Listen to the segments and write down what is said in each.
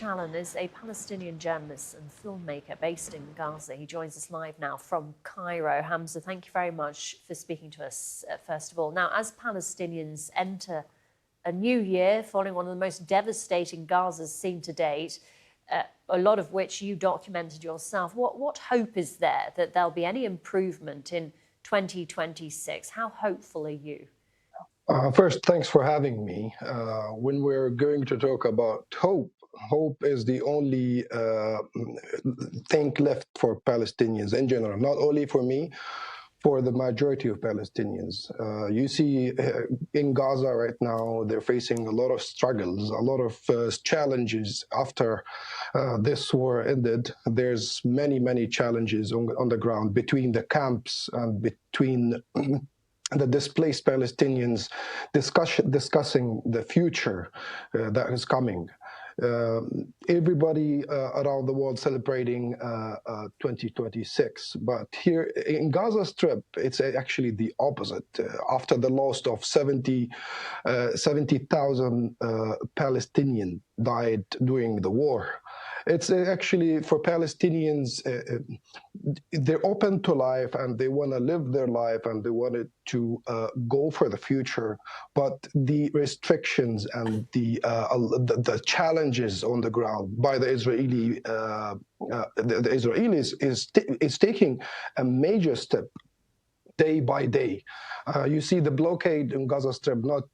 Chalan is a Palestinian journalist and filmmaker based in Gaza. He joins us live now from Cairo. Hamza, thank you very much for speaking to us, first of all. Now, as Palestinians enter a new year following one of the most devastating Gaza's seen to date, a lot of which you documented yourself, what hope is there that there'll be any improvement in 2026? How hopeful are you? First, thanks for having me. When we're going to talk about hope is the only thing left for Palestinians in general, not only for me, for the majority of Palestinians. You see in Gaza right now, they're facing a lot of struggles, a lot of challenges after this war ended. There's many challenges on the ground between the camps and between the displaced Palestinians discussing the future that is coming. Everybody around the world celebrating 2026, but here in Gaza Strip, it's actually the opposite. After the loss of 70,000 Palestinians died during the war, it's actually for Palestinians, they're open to life and they want to live their life and they wanted to go for the future, but the restrictions and the challenges on the ground by the Israelis is taking a major step day by day. You see the blockade in Gaza Strip not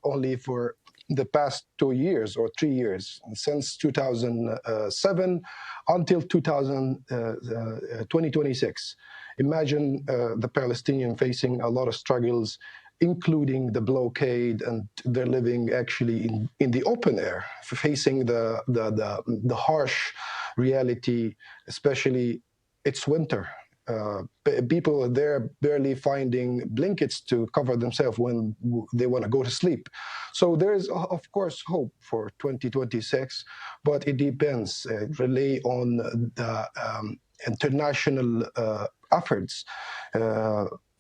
only for the past 2 years or 3 years, since 2007 until 2026. Imagine the Palestinian facing a lot of struggles, including the blockade, and they're living actually in the open air, facing the harsh reality, especially it's winter. People are there barely finding blankets to cover themselves when they want to go to sleep. So there is, of course, hope for 2026, but it depends really on the international efforts,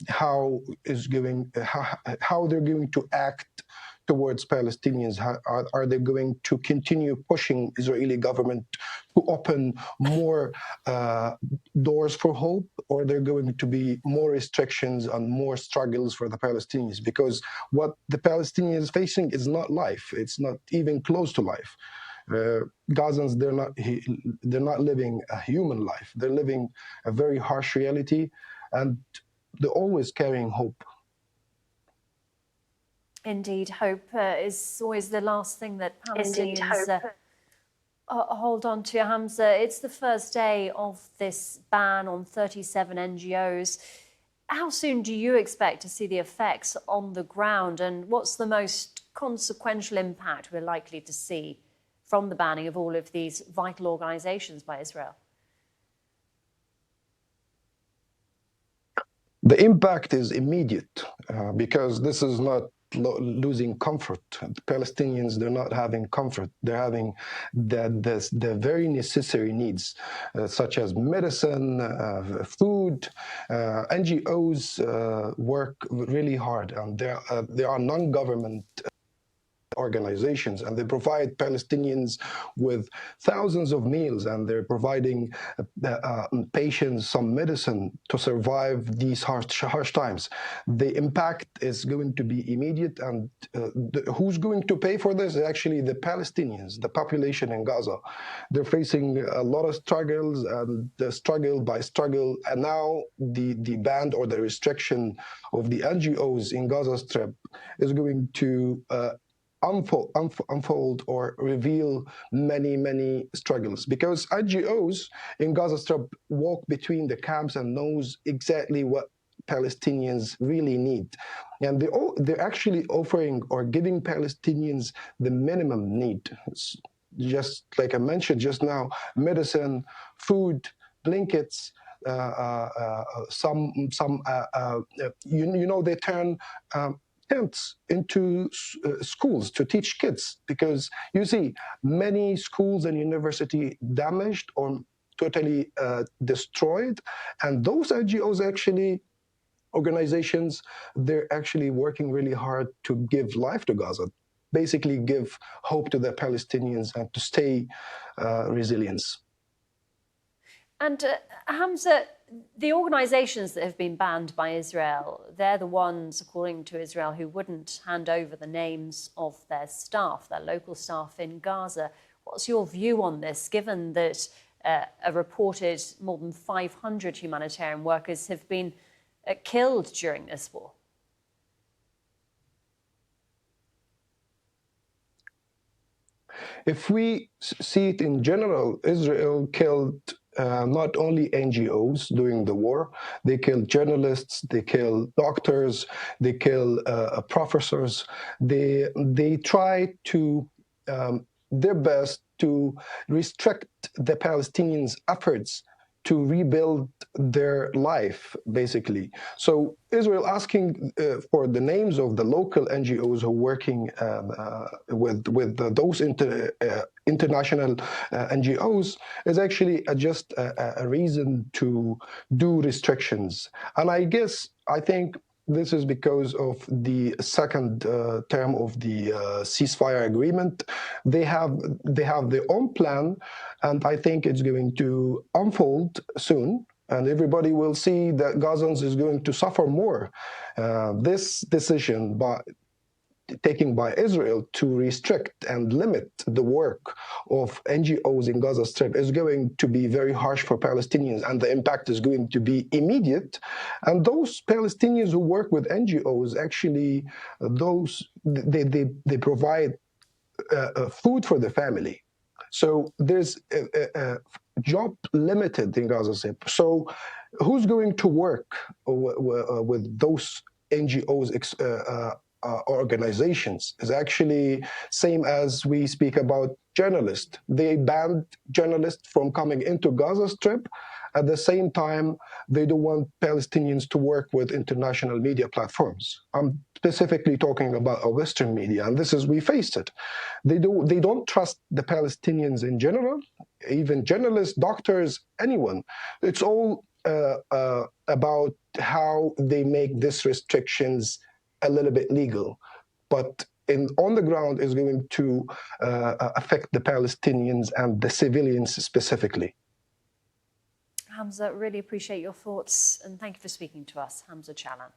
how they're going to act towards Palestinians. Are they going to continue pushing Israeli government to open more doors for hope, or they're going to be more restrictions and more struggles for the Palestinians? Because what the Palestinians is facing is not life. It's not even close to life. Gazans, they're not living a human life. They're living a very harsh reality, and they're always carrying hope. Indeed, hope is always the last thing that Palestinians hold on to. Hamza, it's the first day of this ban on 37 NGOs. How soon do you expect to see the effects on the ground, and what's the most consequential impact we're likely to see from the banning of all of these vital organizations by Israel? The impact is immediate because this is not losing comfort. The Palestinians, they're not having comfort. They're having the very necessary needs, such as medicine, food. NGOs work really hard, and they are non-government organizations, and they provide Palestinians with thousands of meals, and they're providing patients some medicine to survive these harsh times. The impact is going to be immediate, and who's going to pay for this? Actually, the Palestinians, the population in Gaza. They're facing a lot of struggles, and the struggle by struggle, and now the ban or the restriction of the NGOs in Gaza Strip is going to unfold or reveal many struggles, because NGOs in Gaza Strip walk between the camps and knows exactly what Palestinians really need, and they're actually offering or giving Palestinians the minimum need, just like I mentioned just now: medicine, food, blankets. They turn tents into schools to teach kids, because you see many schools and university damaged or totally destroyed, and those NGOs organizations, they're actually working really hard to give life to Gaza, basically give hope to the Palestinians and to stay resilience. And Hamza, the organisations that have been banned by Israel, they're the ones, according to Israel, who wouldn't hand over the names of their staff, their local staff in Gaza. What's your view on this, given that a reported more than 500 humanitarian workers have been killed during this war? If we see it in general, Israel killed not only NGOs during the war, they killed journalists, they killed doctors, they killed professors. They try to their best to restrict the Palestinians' efforts to rebuild their life, basically. So Israel asking for the names of the local NGOs who are working with those international NGOs is actually just a reason to do restrictions. And I think this is because of the second term of the ceasefire agreement. They have their own plan, and I think it's going to unfold soon. And everybody will see that Gazans is going to suffer more. This decision taken by Israel to restrict and limit the work of NGOs in Gaza Strip is going to be very harsh for Palestinians, and the impact is going to be immediate. And those Palestinians who work with NGOs, actually, they provide food for the family. So there's a job limited in Gaza Strip. So who's going to work with those NGOs organizations? Is actually same as we speak about journalists. They banned journalists from coming into Gaza Strip. At the same time, they don't want Palestinians to work with international media platforms. I'm specifically talking about Western media, and this is, we faced it. They don't trust the Palestinians in general, even journalists, doctors, anyone. It's all about how they make these restrictions a little bit legal, but on the ground is going to affect the Palestinians and the civilians specifically. Hamza, really appreciate your thoughts, and thank you for speaking to us. Hamza Chalan.